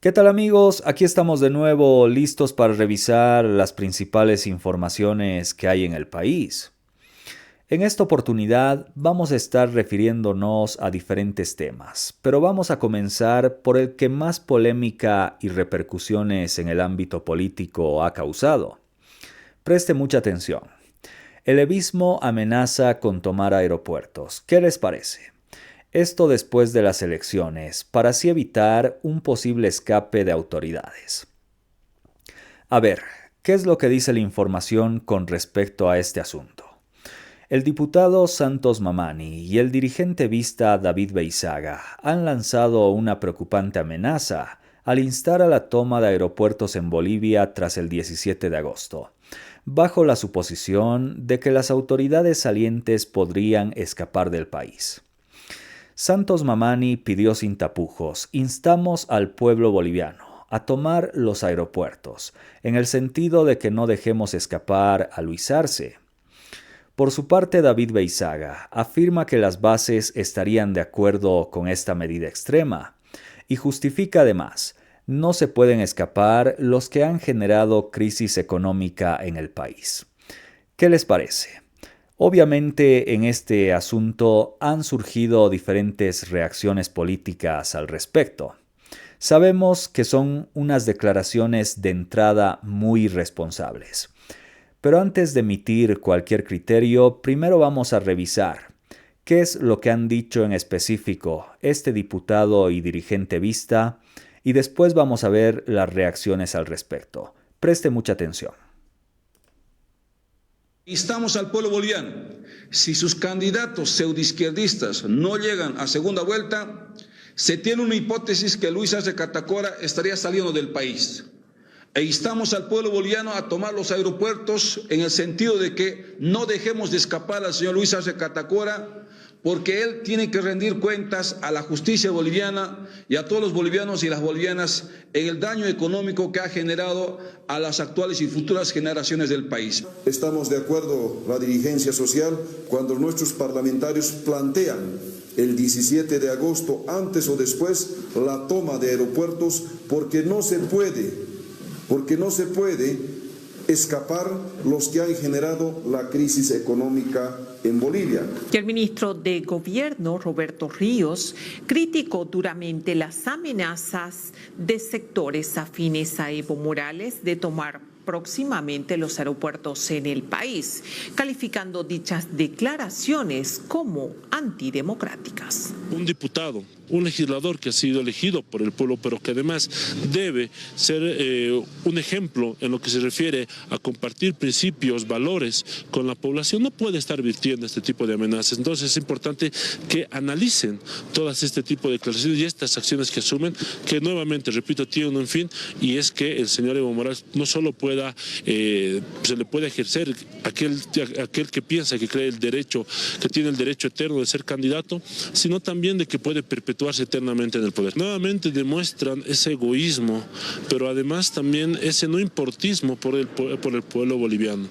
¿Qué tal amigos? Aquí estamos de nuevo listos para revisar las principales informaciones que hay en el país. En esta oportunidad vamos a estar refiriéndonos a diferentes temas, pero vamos a comenzar por el que más polémica y repercusiones en el ámbito político ha causado. Preste mucha atención. El levismo amenaza con tomar aeropuertos. ¿Qué les parece? Esto después de las elecciones, para así evitar un posible escape de autoridades. A ver, ¿qué es lo que dice la información con respecto a este asunto? El diputado Santos Mamani y el dirigente vista David Beizaga han lanzado una preocupante amenaza al instar a la toma de aeropuertos en Bolivia tras el 17 de agosto, bajo la suposición de que las autoridades salientes podrían escapar del país. Santos Mamani pidió sin tapujos: instamos al pueblo boliviano a tomar los aeropuertos, en el sentido de que no dejemos escapar a Luis Arce. Por su parte, David Beizaga afirma que las bases estarían de acuerdo con esta medida extrema y justifica además: no se pueden escapar los que han generado crisis económica en el país. ¿Qué les parece? Obviamente en este asunto han surgido diferentes reacciones políticas al respecto. Sabemos que son unas declaraciones de entrada muy irresponsables. Pero antes de emitir cualquier criterio, primero vamos a revisar qué es lo que han dicho en específico este diputado y dirigente vista, y después vamos a ver las reacciones al respecto. Preste mucha atención. Instamos al pueblo boliviano: si sus candidatos pseudoizquierdistas no llegan a segunda vuelta, se tiene una hipótesis que Luis Arce Catacora estaría saliendo del país. E instamos al pueblo boliviano a tomar los aeropuertos en el sentido de que no dejemos de escapar al señor Luis Arce Catacora, porque él tiene que rendir cuentas a la justicia boliviana y a todos los bolivianos y las bolivianas en el daño económico que ha generado a las actuales y futuras generaciones del país. Estamos de acuerdo, la dirigencia social, cuando nuestros parlamentarios plantean el 17 de agosto, antes o después, la toma de aeropuertos, porque no se puede escapar los que han generado la crisis económica en Bolivia. Y el ministro de Gobierno, Roberto Ríos, criticó duramente las amenazas de sectores afines a Evo Morales de tomar próximamente los aeropuertos en el país, calificando dichas declaraciones como antidemocráticas. Un diputado, un legislador que ha sido elegido por el pueblo, pero que además debe ser un ejemplo en lo que se refiere a compartir principios, valores con la población, no puede estar virtiendo este tipo de amenazas. Entonces es importante que analicen todas este tipo de declaraciones y estas acciones que asumen, que nuevamente, repito, tienen un fin, y es que el señor Evo Morales no solo se le puede ejercer aquel que piensa que cree que tiene el derecho eterno de ser candidato, sino también de que puede perpetuarse eternamente en el poder. Nuevamente demuestran ese egoísmo, pero además también ese no importismo por el pueblo boliviano.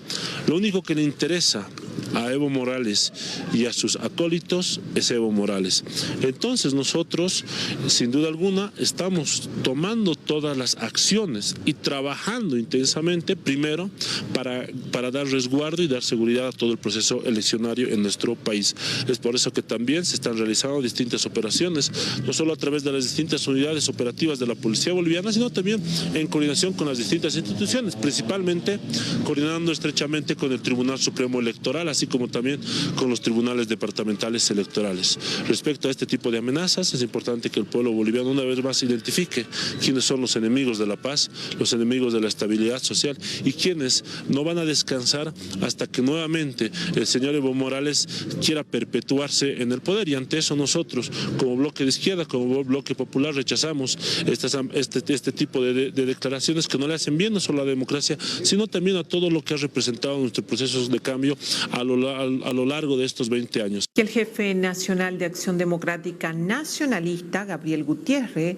Lo único que le interesa a Evo Morales y a sus acólitos es Evo Morales. Entonces nosotros, sin duda alguna, estamos tomando todas las acciones y trabajando intensamente, primero, para dar resguardo y dar seguridad a todo el proceso eleccionario en nuestro país. Es por eso que también se están realizando distintas operaciones, no solo a través de las distintas unidades operativas de la Policía Boliviana, sino también en coordinación con las distintas instituciones, principalmente coordinando estrechamente con el Tribunal Supremo Electoral, así como también con los tribunales departamentales electorales. Respecto a este tipo de amenazas, es importante que el pueblo boliviano una vez más identifique quiénes son los enemigos de la paz, los enemigos de la estabilidad social, y quienes no van a descansar hasta que nuevamente el señor Evo Morales quiera perpetuarse en el poder. Y ante eso nosotros, como bloque de izquierda, como bloque popular, rechazamos este tipo de declaraciones que no le hacen bien no solo a la democracia, sino también a todo lo que ha representado nuestros procesos de cambio a lo largo de estos 20 años. Y el jefe nacional de Acción Democrática Nacionalista, Gabriel Gutiérrez,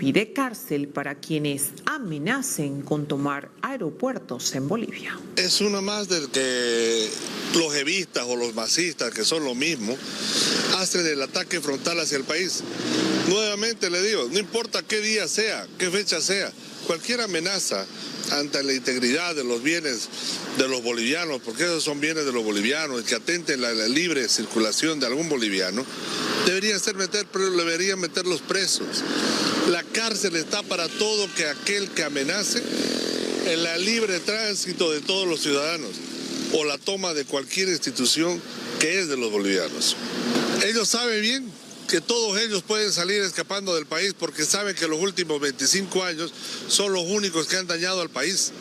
pide cárcel para quienes amenacen con tomar aeropuertos en Bolivia. Es una más del que los evistas o los masistas, que son lo mismo, hacen el ataque frontal hacia el país. Nuevamente le digo, no importa qué día sea, qué fecha sea, cualquier amenaza ante la integridad de los bienes de los bolivianos, porque esos son bienes de los bolivianos, que atenten la libre circulación de algún boliviano, deberían meterlos presos. La cárcel está para todo aquel que amenace en la libre tránsito de todos los ciudadanos o la toma de cualquier institución que es de los bolivianos. Ellos saben bien que todos ellos pueden salir escapando del país porque saben que los últimos 25 años son los únicos que han dañado al país.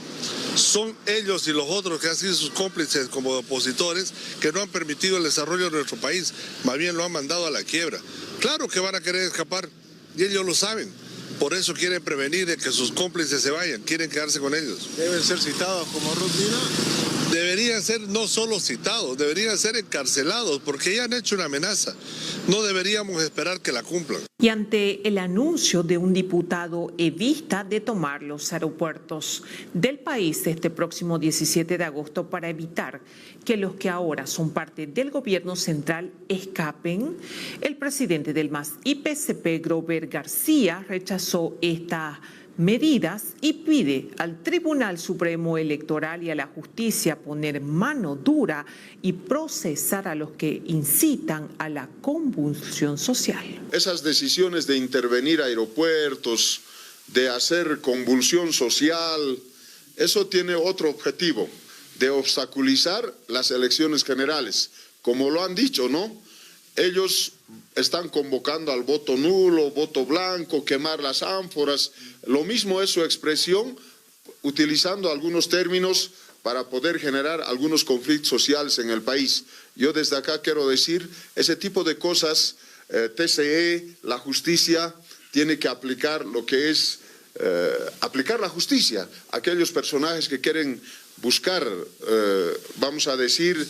Son ellos y los otros que han sido sus cómplices como opositores que no han permitido el desarrollo de nuestro país, más bien lo han mandado a la quiebra. Claro que van a querer escapar y ellos lo saben. Por eso quieren prevenir de que sus cómplices se vayan, quieren quedarse con ellos. ¿Deben ser citados como rutina? Deberían ser no solo citados, deberían ser encarcelados porque ya han hecho una amenaza. No deberíamos esperar que la cumplan. Y ante el anuncio de un diputado evista de tomar los aeropuertos del país este próximo 17 de agosto para evitar que los que ahora son parte del gobierno central escapen, el presidente del MAS IPCP, Grover García, rechazó esta medidas y pide al Tribunal Supremo Electoral y a la justicia poner mano dura y procesar a los que incitan a la convulsión social. Esas decisiones de intervenir aeropuertos, de hacer convulsión social, eso tiene otro objetivo, de obstaculizar las elecciones generales. Como lo han dicho, ¿no? Ellos están convocando al voto nulo, voto blanco, quemar las ánforas. Lo mismo es su expresión, utilizando algunos términos para poder generar algunos conflictos sociales en el país. Yo desde acá quiero decir, ese tipo de cosas, TCE, la justicia, tiene que aplicar lo que es, aplicar la justicia. Aquellos personajes que quieren buscar, vamos a decir,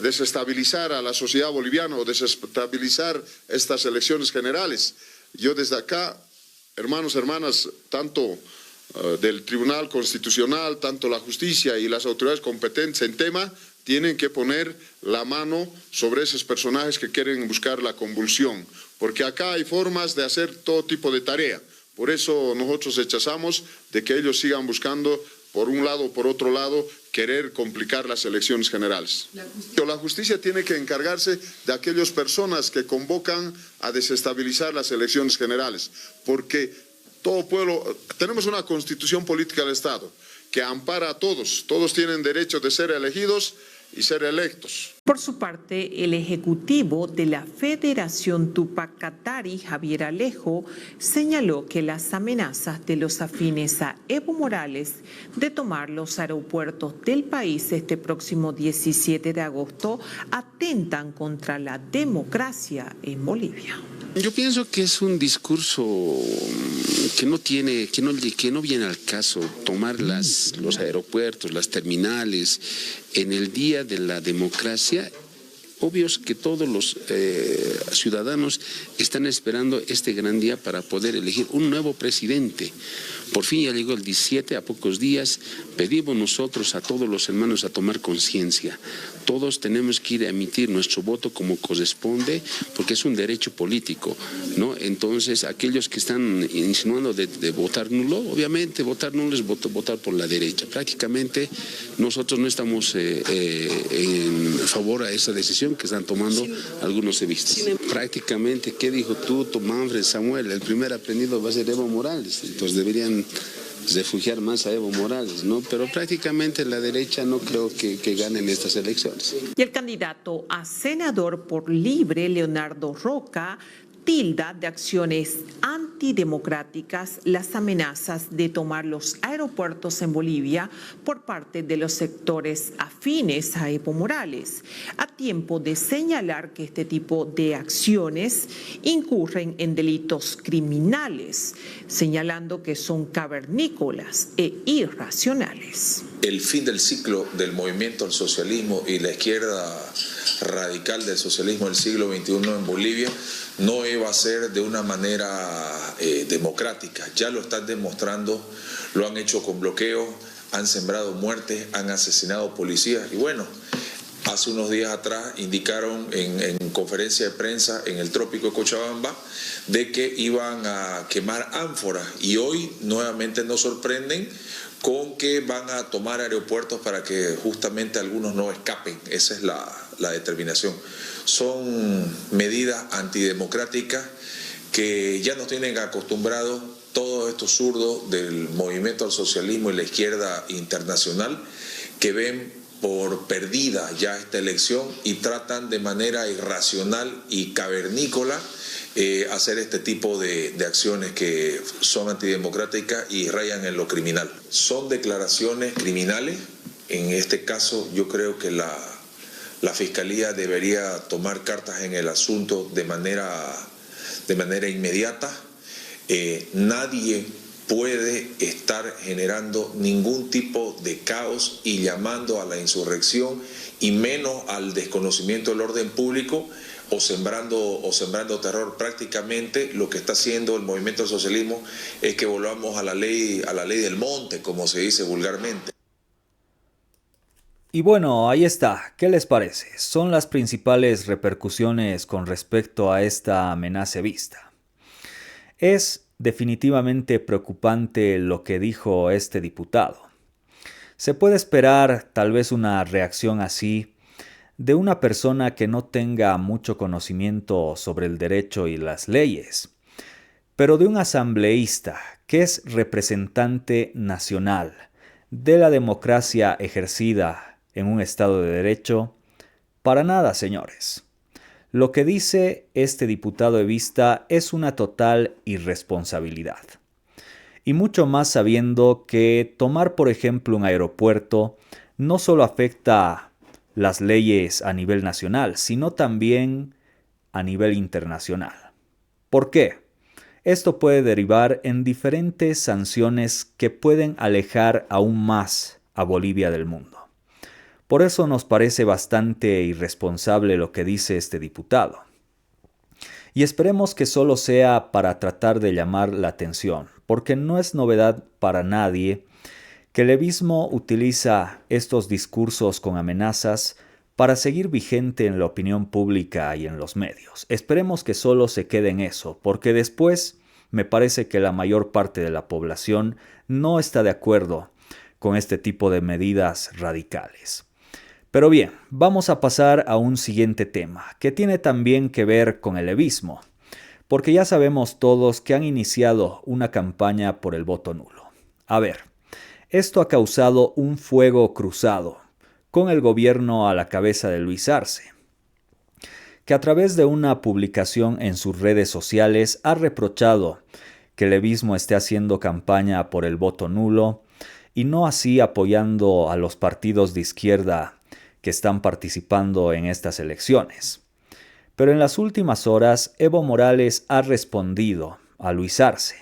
desestabilizar a la sociedad boliviana o desestabilizar estas elecciones generales. Yo desde acá, hermanos, hermanas, tanto del Tribunal Constitucional, tanto la justicia y las autoridades competentes en tema, tienen que poner la mano sobre esos personajes que quieren buscar la convulsión, porque acá hay formas de hacer todo tipo de tarea. Por eso nosotros rechazamos de que ellos sigan buscando, por un lado o por otro lado, querer complicar las elecciones generales. La justicia tiene que encargarse de aquellas personas que convocan a desestabilizar las elecciones generales, porque todo pueblo, tenemos una constitución política del Estado que ampara a todos, todos tienen derecho de ser elegidos y ser electos. Por su parte, el ejecutivo de la Federación Tupac Katari, Javier Alejo, señaló que las amenazas de los afines a Evo Morales de tomar los aeropuertos del país este próximo 17 de agosto atentan contra la democracia en Bolivia. Yo pienso que es un discurso que no viene al caso tomar los aeropuertos, las terminales en el día de la democracia. Obvio es que todos los ciudadanos están esperando este gran día para poder elegir un nuevo presidente. Por fin ya llegó el 17, a pocos días. Pedimos nosotros a todos los hermanos a tomar conciencia. Todos tenemos que ir a emitir nuestro voto como corresponde, porque es un derecho político, ¿no? Entonces, aquellos que están insinuando de votar nulo, obviamente votar nulo es votar por la derecha. Prácticamente nosotros no estamos en favor a esa decisión que están tomando algunos evistas. Prácticamente, ¿qué dijo tú, Manfred, Samuel? El primer aprendido va a ser Evo Morales, entonces deberían refugiar más a Evo Morales, ¿no? Pero prácticamente la derecha no creo que gane en estas elecciones. Y el candidato a senador por Libre, Leonardo Roca, tilda de acciones antidemocráticas las amenazas de tomar los aeropuertos en Bolivia por parte de los sectores afines a Evo Morales, a tiempo de señalar que este tipo de acciones incurren en delitos criminales, señalando que son cavernícolas e irracionales. El fin del ciclo del movimiento al socialismo y la izquierda radical del socialismo del siglo XXI en Bolivia no iba a ser de una manera democrática. Ya lo están demostrando, lo han hecho con bloqueo, han sembrado muertes, han asesinado policías y bueno, hace unos días atrás indicaron en conferencia de prensa en el trópico de Cochabamba de que iban a quemar ánforas y hoy nuevamente nos sorprenden con que van a tomar aeropuertos para que justamente algunos no escapen. Esa es la determinación. Son medidas antidemocráticas que ya nos tienen acostumbrados todos estos zurdos del movimiento al socialismo y la izquierda internacional que ven por perdida ya esta elección y tratan de manera irracional y cavernícola hacer este tipo de acciones que son antidemocráticas y rayan en lo criminal. Son declaraciones criminales. En este caso yo creo que la Fiscalía debería tomar cartas en el asunto de manera inmediata. Nadie puede estar generando ningún tipo de caos y llamando a la insurrección y menos al desconocimiento del orden público o sembrando terror. Prácticamente lo que está haciendo el movimiento del socialismo es que volvamos a la ley del monte, como se dice vulgarmente. Y bueno, ahí está. ¿Qué les parece? Son las principales repercusiones con respecto a esta amenaza vista. Es definitivamente preocupante lo que dijo este diputado. Se puede esperar tal vez una reacción así de una persona que no tenga mucho conocimiento sobre el derecho y las leyes, pero de un asambleísta que es representante nacional de la democracia ejercida en un Estado de Derecho. Para nada, señores. Lo que dice este diputado evista es una total irresponsabilidad. Y mucho más sabiendo que tomar, por ejemplo, un aeropuerto no solo afecta las leyes a nivel nacional, sino también a nivel internacional. ¿Por qué? Esto puede derivar en diferentes sanciones que pueden alejar aún más a Bolivia del mundo. Por eso nos parece bastante irresponsable lo que dice este diputado. Y esperemos que solo sea para tratar de llamar la atención, porque no es novedad para nadie que el evismo utiliza estos discursos con amenazas para seguir vigente en la opinión pública y en los medios. Esperemos que solo se quede en eso, porque después me parece que la mayor parte de la población no está de acuerdo con este tipo de medidas radicales. Pero bien, vamos a pasar a un siguiente tema, que tiene también que ver con el evismo, porque ya sabemos todos que han iniciado una campaña por el voto nulo. A ver, esto ha causado un fuego cruzado con el gobierno a la cabeza de Luis Arce, que a través de una publicación en sus redes sociales ha reprochado que el evismo esté haciendo campaña por el voto nulo y no así apoyando a los partidos de izquierda que están participando en estas elecciones. Pero en las últimas horas, Evo Morales ha respondido a Luis Arce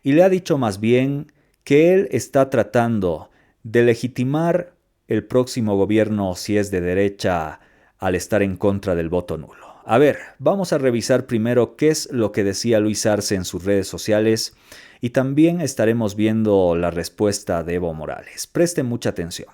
y le ha dicho más bien que él está tratando de legitimar el próximo gobierno, si es de derecha, al estar en contra del voto nulo. A ver, vamos a revisar primero qué es lo que decía Luis Arce en sus redes sociales y también estaremos viendo la respuesta de Evo Morales. Presten mucha atención.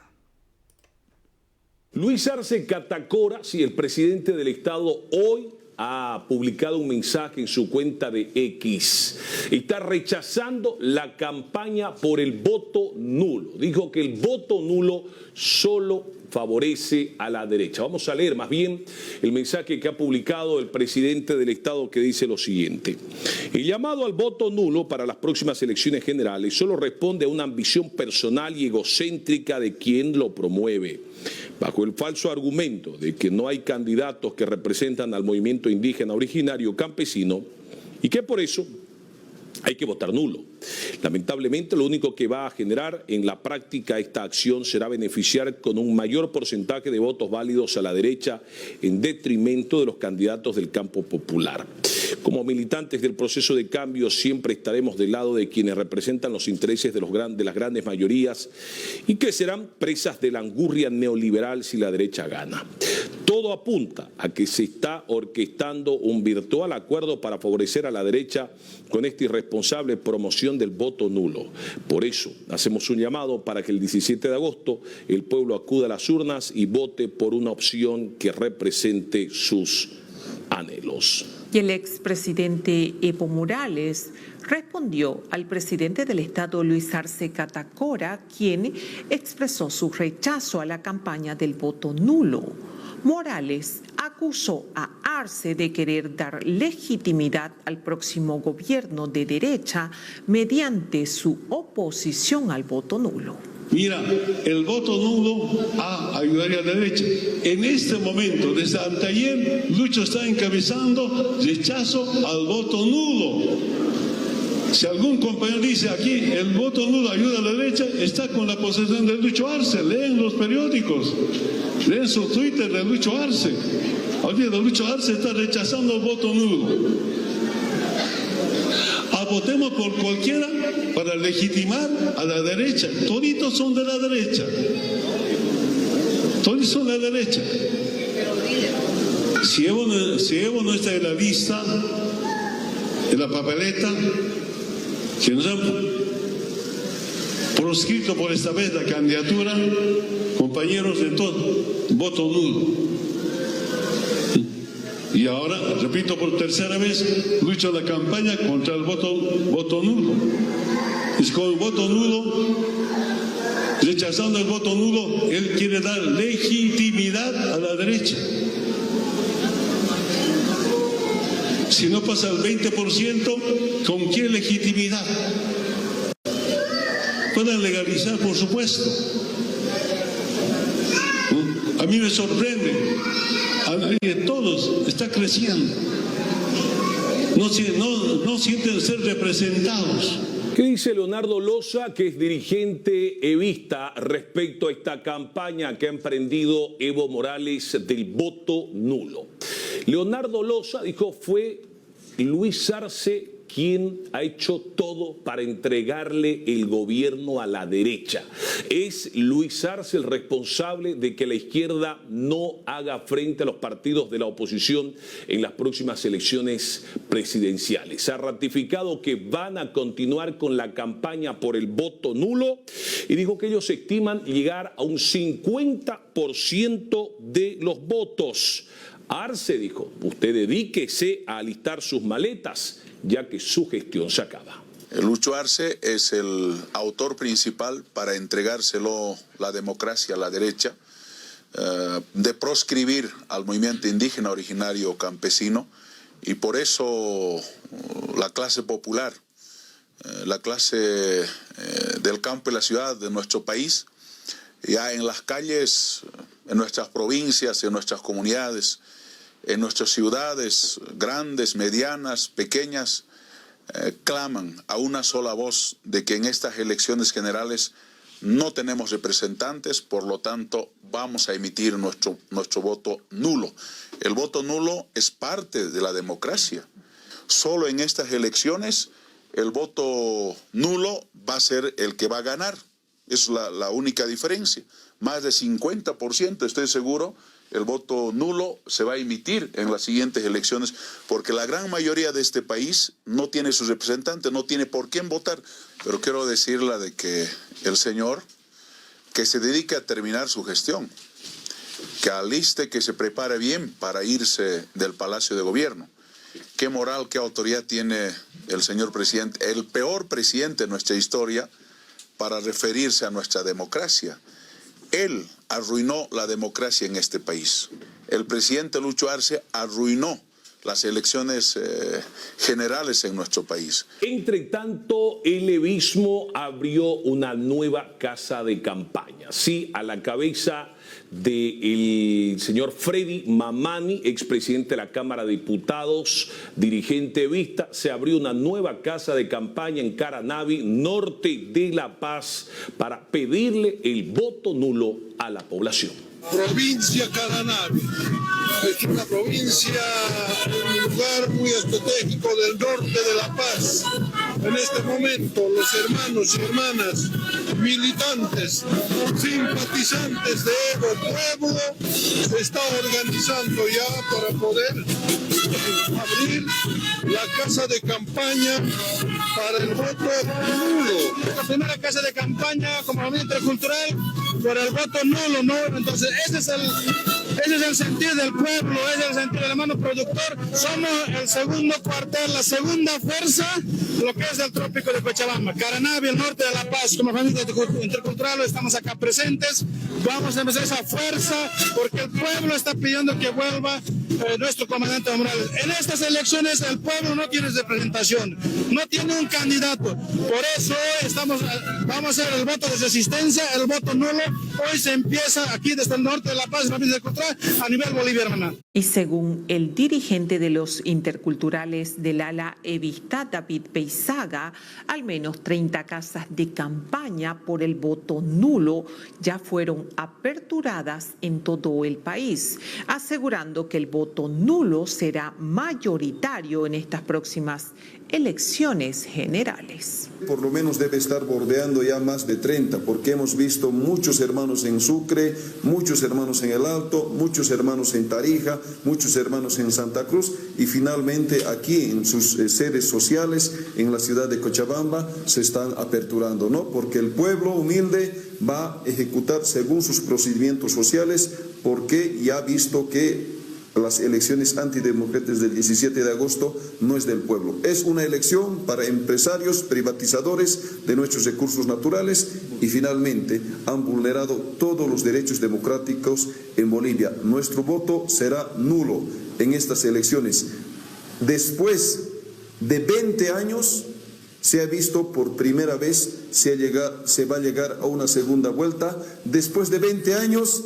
Luis Arce Catacora, el presidente del Estado, hoy ha publicado un mensaje en su cuenta de X. Está rechazando la campaña por el voto nulo. Dijo que el voto nulo solo favorece a la derecha. Vamos a leer más bien el mensaje que ha publicado el presidente del Estado, que dice lo siguiente: el llamado al voto nulo para las próximas elecciones generales solo responde a una ambición personal y egocéntrica de quien lo promueve, bajo el falso argumento de que no hay candidatos que representan al movimiento indígena originario campesino y que por eso hay que votar nulo. Lamentablemente, lo único que va a generar en la práctica esta acción será beneficiar con un mayor porcentaje de votos válidos a la derecha en detrimento de los candidatos del campo popular. Como militantes del proceso de cambio siempre estaremos del lado de quienes representan los intereses de las grandes mayorías y que serán presas de la angurria neoliberal si la derecha gana. Todo apunta a que se está orquestando un virtual acuerdo para favorecer a la derecha con esta irresponsable promoción del voto nulo. Por eso hacemos un llamado para que el 17 de agosto el pueblo acuda a las urnas y vote por una opción que represente sus anhelos. Y el expresidente Evo Morales respondió al presidente del Estado, Luis Arce Catacora, quien expresó su rechazo a la campaña del voto nulo. Morales acusó a Arce de querer dar legitimidad al próximo gobierno de derecha mediante su oposición al voto nulo. Mira, el voto nulo ayudaría a la derecha. En este momento, desde anteayer, Lucho está encabezando rechazo al voto nulo. Si algún compañero dice aquí el voto nulo ayuda a la derecha, está con la posición de Lucho Arce. Leen los periódicos, leen su Twitter de Lucho Arce. Oye, Lucho Arce está rechazando el voto nulo. Votemos por cualquiera para legitimar a la derecha. Toditos son de la derecha. Todos son de la derecha. Si Evo no está en la lista, en la papeleta, que nos han proscrito por esta vez la candidatura, compañeros de todo, voto nulo. Y ahora, repito por tercera vez, lucha la campaña contra el voto nulo. Es con el voto nulo, rechazando el voto nulo, él quiere dar legitimidad a la derecha. Si no pasa el 20%, ¿con qué legitimidad? Pueden legalizar, por supuesto. A mí me sorprende. Todos está creciendo. No sienten ser representados. ¿Qué dice Leonardo Loza, que es dirigente evista, respecto a esta campaña que ha emprendido Evo Morales del voto nulo? Leonardo Loza dijo fue Luis Arce quien ha hecho todo para entregarle el gobierno a la derecha. Es Luis Arce el responsable de que la izquierda no haga frente a los partidos de la oposición en las próximas elecciones presidenciales. Ha ratificado que van a continuar con la campaña por el voto nulo y dijo que ellos estiman llegar a un 50% de los votos. Arce dijo, usted dedíquese a alistar sus maletas, ya que su gestión se acaba. Lucho Arce es el autor principal para entregárselo la democracia a la derecha, de proscribir al movimiento indígena originario campesino, y por eso la clase popular, la clase del campo y la ciudad de nuestro país, ya en las calles, en nuestras provincias, en nuestras comunidades, en nuestras ciudades grandes, medianas, pequeñas, claman a una sola voz de que en estas elecciones generales no tenemos representantes, por lo tanto vamos a emitir nuestro voto nulo. El voto nulo es parte de la democracia. Solo en estas elecciones el voto nulo va a ser el que va a ganar. Es la única diferencia. Más de 50%, estoy seguro, el voto nulo se va a emitir en las siguientes elecciones, porque la gran mayoría de este país no tiene sus representantes, no tiene por quién votar. Pero quiero decirle de que el señor, que se dedique a terminar su gestión, que aliste, que se prepare bien para irse del Palacio de Gobierno. ¿Qué moral, qué autoridad tiene el señor presidente, el peor presidente de nuestra historia, para referirse a nuestra democracia? Él arruinó la democracia en este país. El presidente Lucho Arce arruinó las elecciones generales en nuestro país. Entre tanto, el evismo abrió una nueva casa de campaña. Sí, a la cabeza del señor Freddy Mamani, expresidente de la Cámara de Diputados, dirigente evista, se abrió una nueva casa de campaña en Caranavi, norte de La Paz, para pedirle el voto nulo a la población. Provincia Caranavi. Es una provincia, un lugar muy estratégico del norte de La Paz. En este momento los hermanos y hermanas militantes, simpatizantes de Evo Pueblo se está organizando ya para poder abrir la casa de campaña para el voto nulo. La primera casa de campaña como movimiento intercultural por el voto nulo, ¿no? Entonces ese es el sentir del pueblo, ese es el sentir del hermano productor. Somos el segundo cuartel, la segunda fuerza, lo que es el trópico de Cochabamba. Caranavi, el norte de La Paz, como familia intercultural estamos acá presentes. Vamos a empezar esa fuerza porque el pueblo está pidiendo que vuelva nuestro comandante Morales. En estas elecciones el pueblo no tiene representación, no tiene un candidato. Por eso hoy vamos a hacer el voto de resistencia, el voto nulo. Hoy se empieza aquí desde el norte de La Paz, familia intercultural, a nivel Bolivia, hermana. Y según el dirigente de los interculturales del ala evista, David Peizaga, al menos 30 casas de campaña por el voto nulo ya fueron aperturadas en todo el país, asegurando que el voto nulo será mayoritario en estas próximas elecciones generales. Por lo menos debe estar bordeando ya más de 30, porque hemos visto muchos hermanos en Sucre, muchos hermanos en El Alto, muchos hermanos en Tarija, muchos hermanos en Santa Cruz y finalmente aquí en sus sedes sociales en la ciudad de Cochabamba se están aperturando, ¿no? Porque el pueblo humilde va a ejecutar según sus procedimientos sociales porque ya ha visto que las elecciones antidemocráticas del 17 de agosto no es del pueblo. Es una elección para empresarios privatizadores de nuestros recursos naturales y finalmente han vulnerado todos los derechos democráticos en Bolivia. Nuestro voto será nulo en estas elecciones. Después de 20 años se ha visto por primera vez se va a llegar a una segunda vuelta. Después de 20 años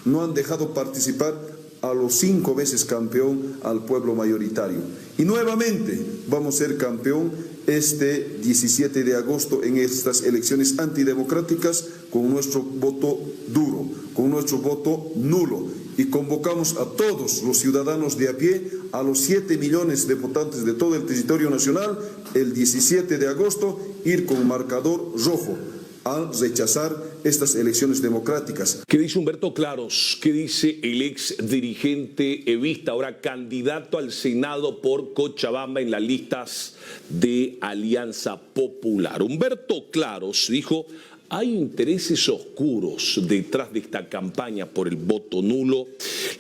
no han dejado participar a los 5 veces campeón al pueblo mayoritario. Y nuevamente vamos a ser campeón este 17 de agosto en estas elecciones antidemocráticas con nuestro voto duro, con nuestro voto nulo. Y convocamos a todos los ciudadanos de a pie, a los 7 millones de votantes de todo el territorio nacional, el 17 de agosto, ir con marcador rojo al rechazar estas elecciones democráticas. ¿Qué dice Humberto Claros? ¿Qué dice el ex dirigente evista, ahora candidato al Senado por Cochabamba en las listas de Alianza Popular? Humberto Claros dijo: hay intereses oscuros detrás de esta campaña por el voto nulo.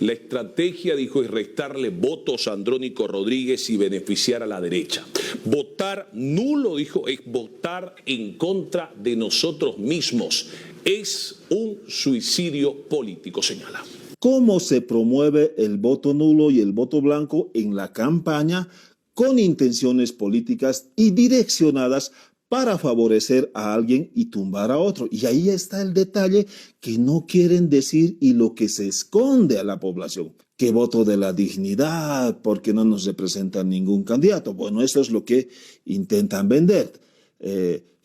La estrategia, dijo, es restarle votos a Andrónico Rodríguez y beneficiar a la derecha. Votar nulo, dijo, es votar en contra de nosotros mismos. Es un suicidio político, señala. ¿Cómo se promueve el voto nulo y el voto blanco en la campaña con intenciones políticas y direccionadas para favorecer a alguien y tumbar a otro? Y ahí está el detalle que no quieren decir y lo que se esconde a la población. Que voto de la dignidad porque no nos representan ningún candidato. Bueno, eso es lo que intentan vender.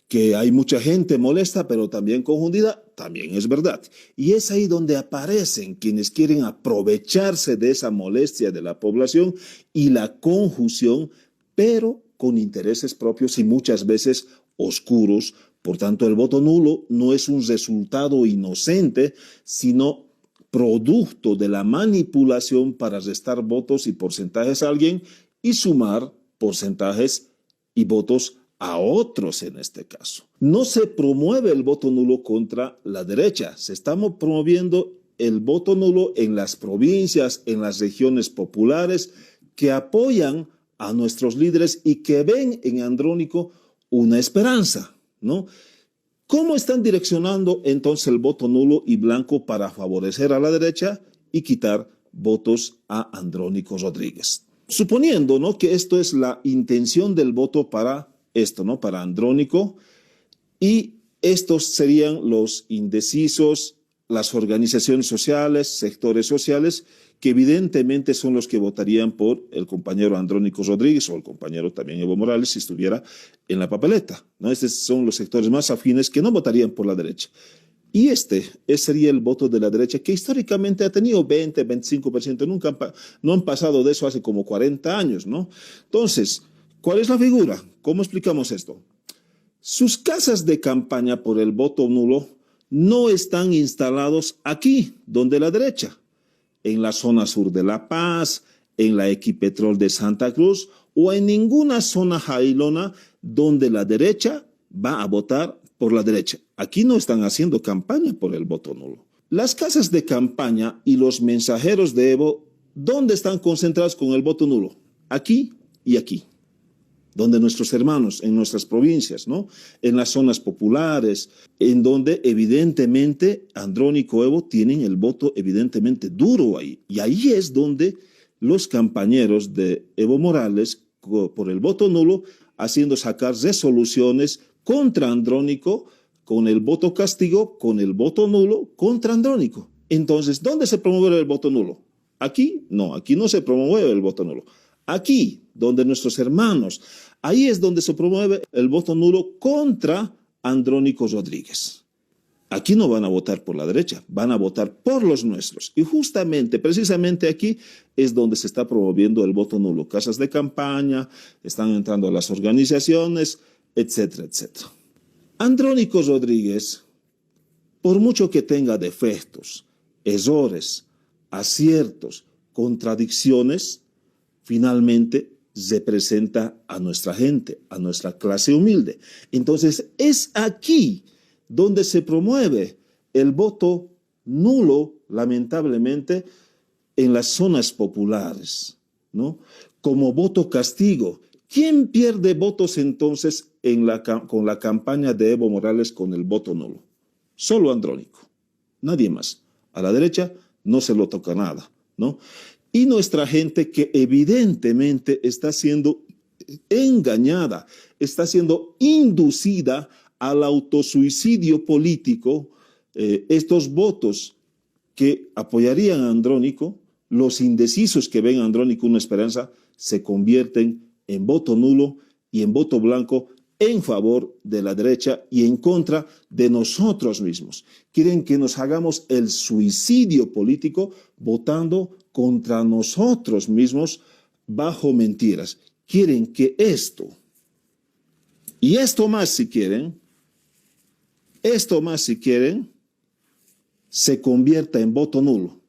Que hay mucha gente molesta pero también confundida, también es verdad. Y es ahí donde aparecen quienes quieren aprovecharse de esa molestia de la población y la confusión, pero con intereses propios y muchas veces oscuros. Por tanto, el voto nulo no es un resultado inocente, sino producto de la manipulación para restar votos y porcentajes a alguien y sumar porcentajes y votos a otros en este caso. No se promueve el voto nulo contra la derecha, se está promoviendo el voto nulo en las provincias, en las regiones populares que apoyan a nuestros líderes y que ven en Andrónico una esperanza, ¿no? ¿Cómo están direccionando entonces el voto nulo y blanco para favorecer a la derecha y quitar votos a Andrónico Rodríguez? Suponiendo, ¿no?, que esto es la intención del voto para esto, ¿no?, para Andrónico, y estos serían los indecisos, las organizaciones sociales, sectores sociales, que evidentemente son los que votarían por el compañero Andrónico Rodríguez o el compañero también Evo Morales si estuviera en la papeleta, ¿no? Estos son los sectores más afines que no votarían por la derecha. Y ese sería el voto de la derecha, que históricamente ha tenido 20, 25%, no han pasado de eso hace como 40 años, ¿no? Entonces, ¿Cuál es la figura? ¿Cómo explicamos esto? Sus casas de campaña por el voto nulo no están instalados aquí, donde la derecha, en la zona sur de La Paz, en la Equipetrol de Santa Cruz o en ninguna zona jailona donde la derecha va a votar por la derecha. Aquí no están haciendo campaña por el voto nulo. Las casas de campaña y los mensajeros de Evo, ¿dónde están concentrados con el voto nulo? Aquí y aquí, donde nuestros hermanos, en nuestras provincias, ¿no? En las zonas populares, en donde evidentemente Andrónico Evo tienen el voto evidentemente duro ahí. Y ahí es donde los compañeros de Evo Morales, por el voto nulo, haciendo sacar resoluciones contra Andrónico, con el voto castigo, con el voto nulo, contra Andrónico. Entonces, ¿dónde se promueve el voto nulo? Aquí no se promueve el voto nulo. Aquí, donde nuestros hermanos, ahí es donde se promueve el voto nulo contra Andrónico Rodríguez. Aquí no van a votar por la derecha, van a votar por los nuestros. Y justamente, precisamente aquí es donde se está promoviendo el voto nulo. Casas de campaña, están entrando a las organizaciones, etcétera, etcétera. Andrónico Rodríguez, por mucho que tenga defectos, errores, aciertos, contradicciones, finalmente representa a nuestra gente, a nuestra clase humilde. Entonces, es aquí donde se promueve el voto nulo, lamentablemente, en las zonas populares, ¿no? Como voto castigo. ¿Quién pierde votos entonces con la campaña de Evo Morales con el voto nulo? Solo Andrónico, nadie más. A la derecha no se lo toca nada, ¿no? Y nuestra gente que evidentemente está siendo engañada, está siendo inducida al autosuicidio político, estos votos que apoyarían a Andrónico, los indecisos que ven a Andrónico una esperanza, se convierten en voto nulo y en voto blanco en favor de la derecha y en contra de nosotros mismos. Quieren que nos hagamos el suicidio político votando contra nosotros mismos bajo mentiras. Quieren que esto, y esto más si quieren, se convierta en voto nulo.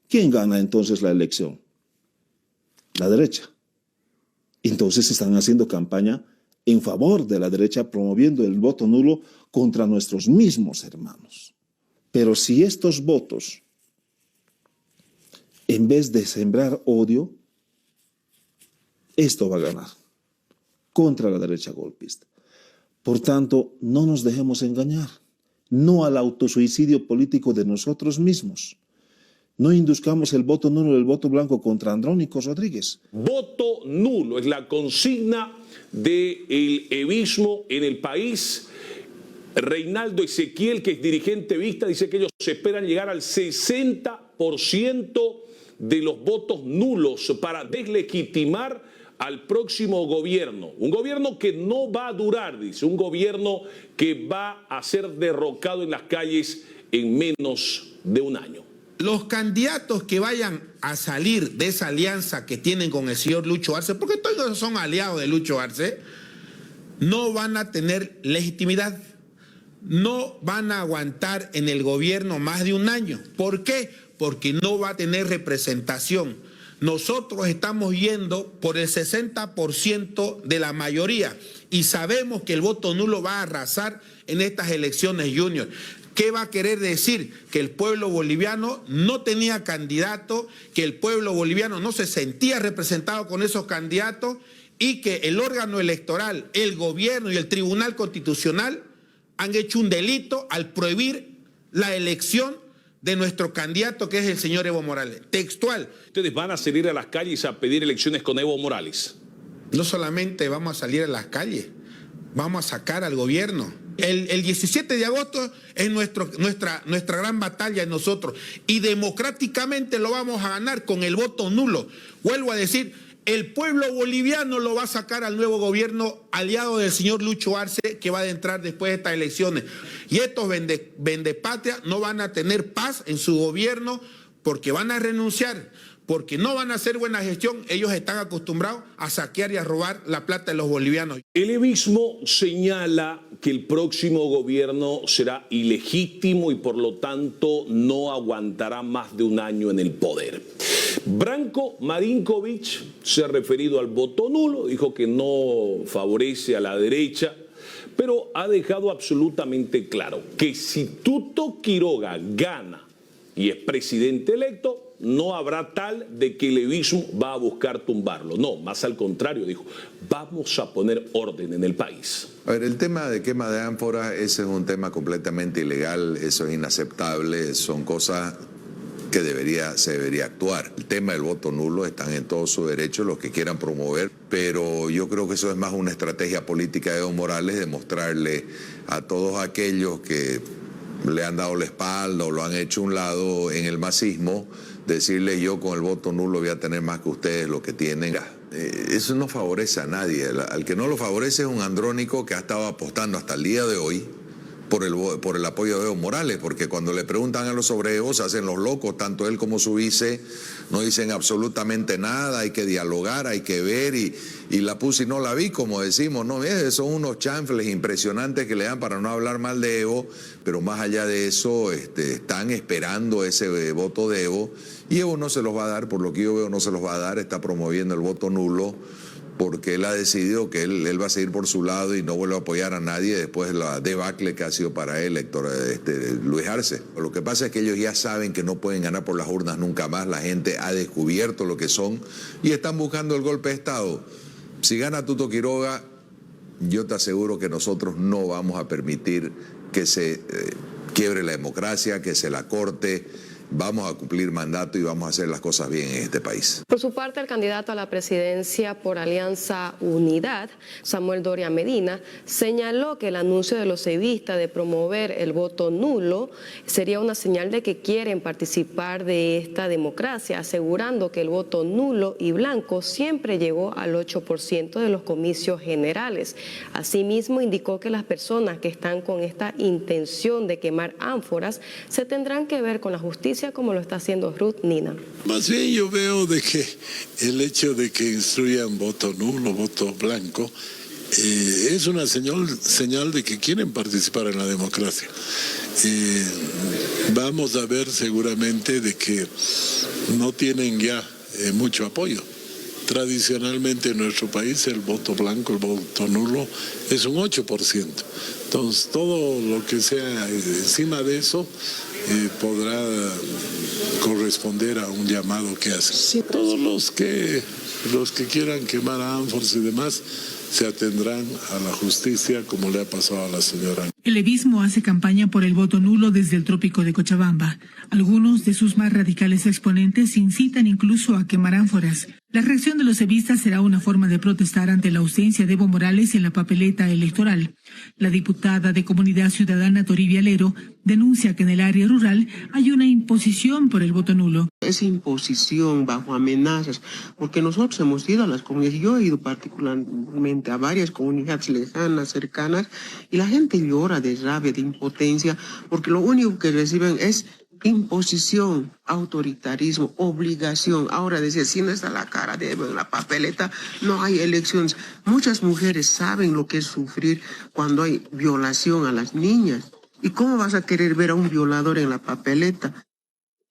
¿Quién gana entonces la elección? La derecha. Entonces están haciendo campaña en favor de la derecha, promoviendo el voto nulo contra nuestros mismos hermanos. Pero si estos votos, en vez de sembrar odio, esto va a ganar contra la derecha golpista. Por tanto, no nos dejemos engañar, no al autosuicidio político de nosotros mismos. No induzcamos el voto nulo y el voto blanco contra Andrónico Rodríguez. Voto nulo es la consigna del evismo en el país. Reinaldo Ezequiel, que es dirigente evista, dice que ellos esperan llegar al 60% de los votos nulos para deslegitimar al próximo gobierno. Un gobierno que no va a durar, dice, un gobierno que va a ser derrocado en las calles en menos de un año. Los candidatos que vayan a salir de esa alianza que tienen con el señor Lucho Arce, porque todos son aliados de Lucho Arce, no van a tener legitimidad, no van a aguantar en el gobierno más de un año. ¿Por qué? Porque no va a tener representación. Nosotros estamos yendo por el 60% de la mayoría y sabemos que el voto nulo va a arrasar en estas elecciones junior. ¿Qué va a querer decir? Que el pueblo boliviano no tenía candidato, que el pueblo boliviano no se sentía representado con esos candidatos y que el órgano electoral, el gobierno y el Tribunal Constitucional han hecho un delito al prohibir la elección de nuestro candidato, que es el señor Evo Morales. Textual. ¿Ustedes van a salir a las calles a pedir elecciones con Evo Morales? No solamente vamos a salir a las calles, vamos a sacar al gobierno. El 17 de agosto es nuestra gran batalla en nosotros y democráticamente lo vamos a ganar con el voto nulo. Vuelvo a decir, el pueblo boliviano lo va a sacar al nuevo gobierno aliado del señor Lucho Arce, que va a entrar después de estas elecciones. Y estos vendepatria no van a tener paz en su gobierno porque van a renunciar, porque no van a hacer buena gestión. Ellos están acostumbrados a saquear y a robar la plata de los bolivianos. El evismo señala que el próximo gobierno será ilegítimo y por lo tanto no aguantará más de un año en el poder. Branko Marinkovic se ha referido al voto nulo, dijo que no favorece a la derecha, pero ha dejado absolutamente claro que si Tuto Quiroga gana y es presidente electo, no habrá tal de que el evismo va a buscar tumbarlo. No, más al contrario, dijo, vamos a poner orden en el país. A ver, el tema de quema de ánforas, ese es un tema completamente ilegal, eso es inaceptable, son cosas que se debería actuar. El tema del voto nulo, están en todo su derecho los que quieran promover, pero yo creo que eso es más una estrategia política de Evo Morales, de mostrarle a todos aquellos que le han dado la espalda o lo han hecho a un lado en el masismo, decirle yo con el voto nulo voy a tener más que ustedes lo que tienen. Eso no favorece a nadie. Al que no lo favorece es un andrónico que ha estado apostando hasta el día de hoy por el apoyo de Evo Morales, porque cuando le preguntan a los sobre Evo se hacen los locos, tanto él como su vice no dicen absolutamente nada, hay que dialogar, hay que ver, y la puse y no la vi, como decimos, no, son unos chanfles impresionantes que le dan para no hablar mal de Evo, pero más allá de eso están esperando ese voto de Evo, y Evo no se los va a dar, por lo que yo veo no se los va a dar, está promoviendo el voto nulo, porque él ha decidido que él va a seguir por su lado y no vuelve a apoyar a nadie después de la debacle que ha sido para él, Luis Arce. Lo que pasa es que ellos ya saben que no pueden ganar por las urnas nunca más, la gente ha descubierto lo que son y están buscando el golpe de Estado. Si gana Tuto Quiroga, yo te aseguro que nosotros no vamos a permitir que se quiebre la democracia, que se la corte. Vamos a cumplir mandato y vamos a hacer las cosas bien en este país. Por su parte, el candidato a la presidencia por Alianza Unidad, Samuel Doria Medina, señaló que el anuncio de los evistas de promover el voto nulo sería una señal de que quieren participar de esta democracia, asegurando que el voto nulo y blanco siempre llegó al 8% de los comicios generales. Asimismo, indicó que las personas que están con esta intención de quemar ánforas se tendrán que ver con la justicia, como lo está haciendo Ruth Nina. Más bien yo veo de que el hecho de que instruyan voto nulo, voto blanco, es una señal de que quieren participar en la democracia. Vamos a ver seguramente de que no tienen ya mucho apoyo. Tradicionalmente en nuestro país el voto blanco, el voto nulo es un 8%. Entonces todo lo que sea encima de eso podrá corresponder a un llamado que hacen. Sí, todos los que quieran quemar ánforas y demás se atendrán a la justicia como le ha pasado a la señora. El evismo hace campaña por el voto nulo desde el trópico de Cochabamba. Algunos de sus más radicales exponentes incitan incluso a quemar ánforas. La reacción de los evistas será una forma de protestar ante la ausencia de Evo Morales en la papeleta electoral. La diputada de Comunidad Ciudadana Toribia Lero denuncia que en el área rural hay una imposición por el voto nulo. Esa imposición bajo amenazas, porque nosotros hemos ido a las comunidades, yo he ido particularmente a varias comunidades lejanas, cercanas, y la gente llora de rabia, de impotencia, porque lo único que reciben es imposición, autoritarismo, obligación. Ahora decía, si no está la cara de Evo en la papeleta, no hay elecciones. Muchas mujeres saben lo que es sufrir cuando hay violación a las niñas. ¿Y cómo vas a querer ver a un violador en la papeleta?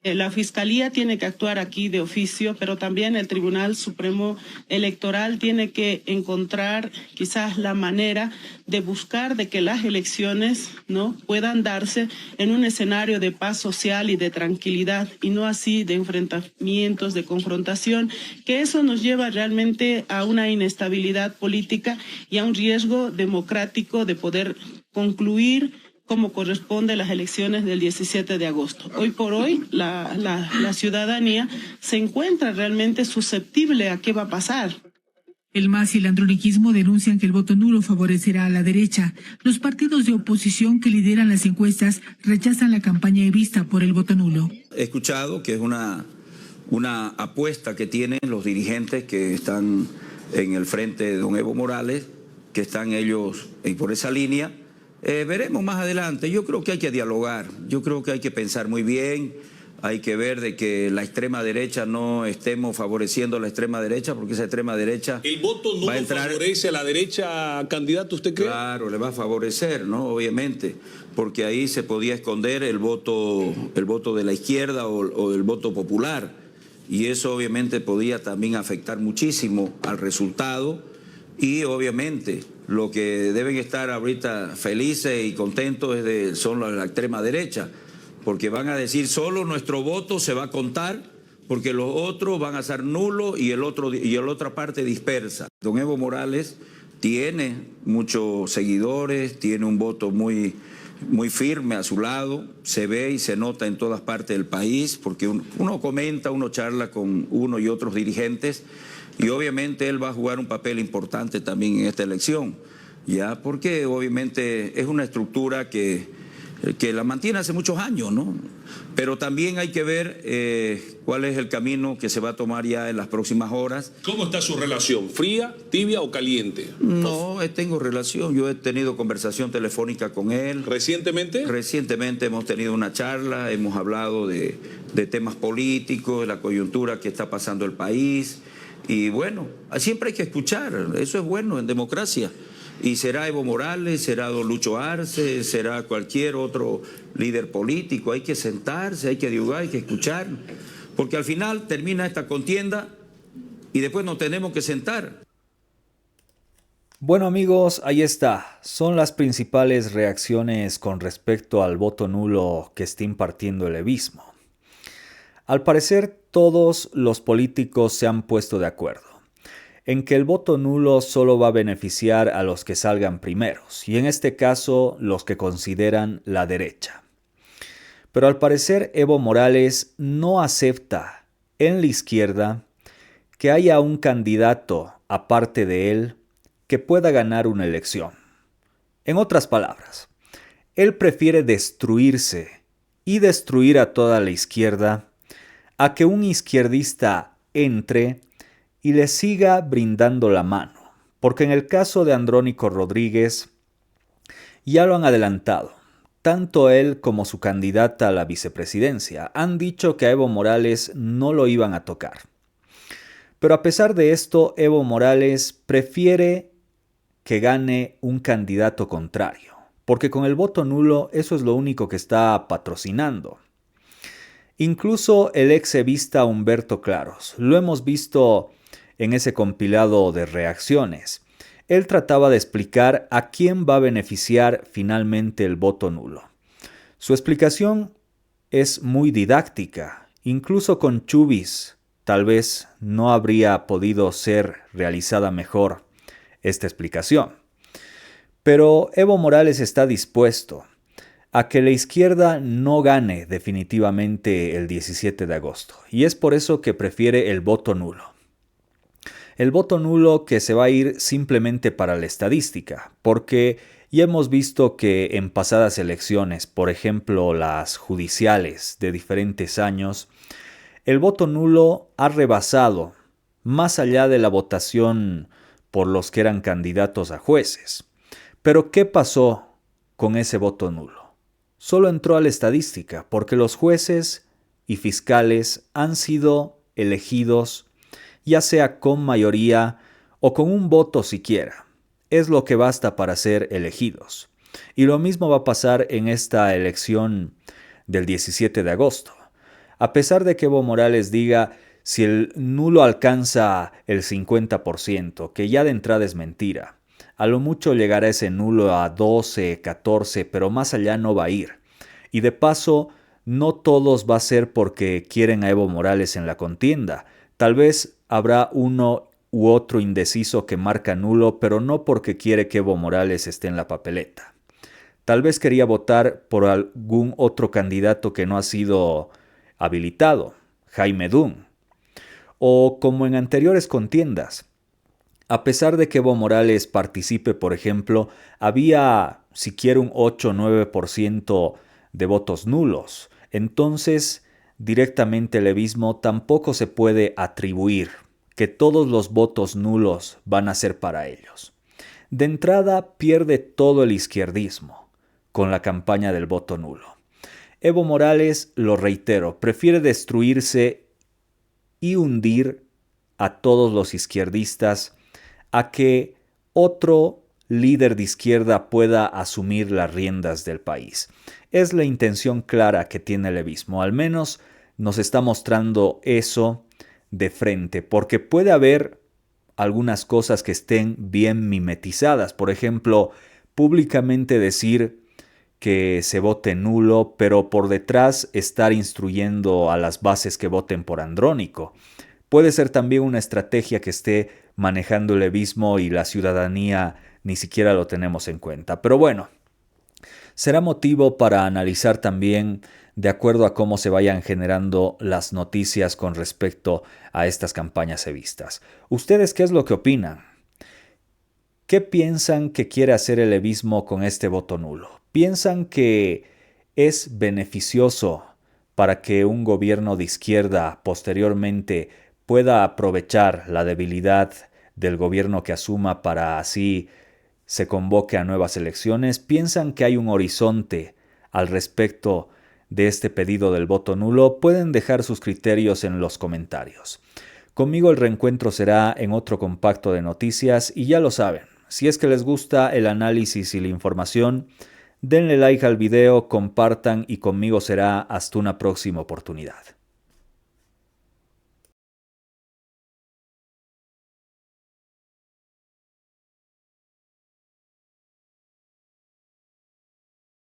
La Fiscalía tiene que actuar aquí de oficio, pero también el Tribunal Supremo Electoral tiene que encontrar quizás la manera de buscar de que las elecciones no puedan darse en un escenario de paz social y de tranquilidad, y no así de enfrentamientos, de confrontación, que eso nos lleva realmente a una inestabilidad política y a un riesgo democrático de poder concluir como corresponde las elecciones del 17 de agosto. Hoy por hoy la ciudadanía se encuentra realmente susceptible a qué va a pasar. El MAS y el androniquismo denuncian que el voto nulo favorecerá a la derecha. Los partidos de oposición que lideran las encuestas rechazan la campaña evista por el voto nulo. He escuchado que es una apuesta que tienen los dirigentes que están en el frente de don Evo Morales, que están ellos por esa línea. Veremos más adelante. Yo creo que hay que dialogar, yo creo que hay que pensar muy bien. hay que ver de que la extrema derecha no estemos favoreciendo a la extrema derecha, porque esa extrema derecha ¿El voto nulo va a entrar, favorece a la derecha candidato, usted cree? Claro, le va a favorecer, ¿no? Obviamente, porque ahí se podía esconder el voto de la izquierda o el voto popular, y eso obviamente podía también afectar muchísimo al resultado, y obviamente lo que deben estar ahorita felices y contentos son la extrema derecha, porque van a decir solo nuestro voto se va a contar, porque los otros van a ser nulos y la otra parte dispersa. Don Evo Morales tiene muchos seguidores, tiene un voto muy firme a su lado, se ve y se nota en todas partes del país, porque uno comenta, uno charla con uno y otros dirigentes, y obviamente él va a jugar un papel importante también en esta elección, ya, porque obviamente es una estructura que la mantiene hace muchos años, ¿no? Pero también hay que ver cuál es el camino que se va a tomar ya en las próximas horas. ¿Cómo está su relación? ¿Fría, tibia o caliente? No, tengo relación. Yo he tenido conversación telefónica con él. ¿Recientemente? Recientemente hemos tenido una charla, hemos hablado de temas políticos, de la coyuntura que está pasando el país. Y bueno, siempre hay que escuchar, eso es bueno en democracia. Y será Evo Morales, será don Lucho Arce, será cualquier otro líder político. Hay que sentarse, hay que dialogar, hay que escuchar. Porque al final termina esta contienda y después nos tenemos que sentar. Bueno amigos, ahí está. Son las principales reacciones con respecto al voto nulo que está impartiendo el evismo. Al parecer, todos los políticos se han puesto de acuerdo en que el voto nulo solo va a beneficiar a los que salgan primeros, y en este caso los que consideran la derecha. Pero al parecer Evo Morales no acepta en la izquierda que haya un candidato aparte de él que pueda ganar una elección. En otras palabras, él prefiere destruirse y destruir a toda la izquierda a que un izquierdista entre y le siga brindando la mano, porque en el caso de Andrónico Rodríguez ya lo han adelantado. Tanto él como su candidata a la vicepresidencia han dicho que a Evo Morales no lo iban a tocar. Pero a pesar de esto, Evo Morales prefiere que gane un candidato contrario, porque con el voto nulo eso es lo único que está patrocinando. Incluso el ex-evista Humberto Claros, lo hemos visto en ese compilado de reacciones. Él trataba de explicar a quién va a beneficiar finalmente el voto nulo. Su explicación es muy didáctica. Incluso con Chubis tal vez no habría podido ser realizada mejor esta explicación. Pero Evo Morales está dispuesto a que la izquierda no gane definitivamente el 17 de agosto. Y es por eso que prefiere el voto nulo. El voto nulo que se va a ir simplemente para la estadística, porque ya hemos visto que en pasadas elecciones, por ejemplo las judiciales de diferentes años, el voto nulo ha rebasado más allá de la votación por los que eran candidatos a jueces. Pero ¿qué pasó con ese voto nulo? Solo entró a la estadística porque los jueces y fiscales han sido elegidos ya sea con mayoría o con un voto siquiera. Es lo que basta para ser elegidos. Y lo mismo va a pasar en esta elección del 17 de agosto. A pesar de que Evo Morales diga si el nulo alcanza el 50%, que ya de entrada es mentira, a lo mucho llegará ese nulo a 12, 14, pero más allá no va a ir. Y de paso, no todos va a ser porque quieren a Evo Morales en la contienda. Tal vez habrá uno u otro indeciso que marca nulo, pero no porque quiere que Evo Morales esté en la papeleta. Tal vez quería votar por algún otro candidato que no ha sido habilitado, Jaime Dun. O como en anteriores contiendas, a pesar de que Evo Morales participe, por ejemplo, había siquiera un 8 o 9% de votos nulos. Entonces, directamente el evismo tampoco se puede atribuir que todos los votos nulos van a ser para ellos. De entrada pierde todo el izquierdismo con la campaña del voto nulo. Evo Morales, lo reitero, prefiere destruirse y hundir a todos los izquierdistas a que otro líder de izquierda pueda asumir las riendas del país. Es la intención clara que tiene el levismo, al menos nos está mostrando eso de frente, porque puede haber algunas cosas que estén bien mimetizadas, por ejemplo, públicamente decir que se vote nulo, pero por detrás estar instruyendo a las bases que voten por Andrónico. Puede ser también una estrategia que esté manejando el levismo y la ciudadanía ni siquiera lo tenemos en cuenta. Pero bueno, será motivo para analizar también de acuerdo a cómo se vayan generando las noticias con respecto a estas campañas evistas. ¿Ustedes qué es lo que opinan? ¿Qué piensan que quiere hacer el levismo con este voto nulo? ¿Piensan que es beneficioso para que un gobierno de izquierda posteriormente pueda aprovechar la debilidad del gobierno que asuma para así se convoque a nuevas elecciones? ¿Piensan que hay un horizonte al respecto de este pedido del voto nulo? Pueden dejar sus criterios en los comentarios. Conmigo el reencuentro será en otro compacto de noticias y ya lo saben, si es que les gusta el análisis y la información, denle like al video, compartan y conmigo será hasta una próxima oportunidad.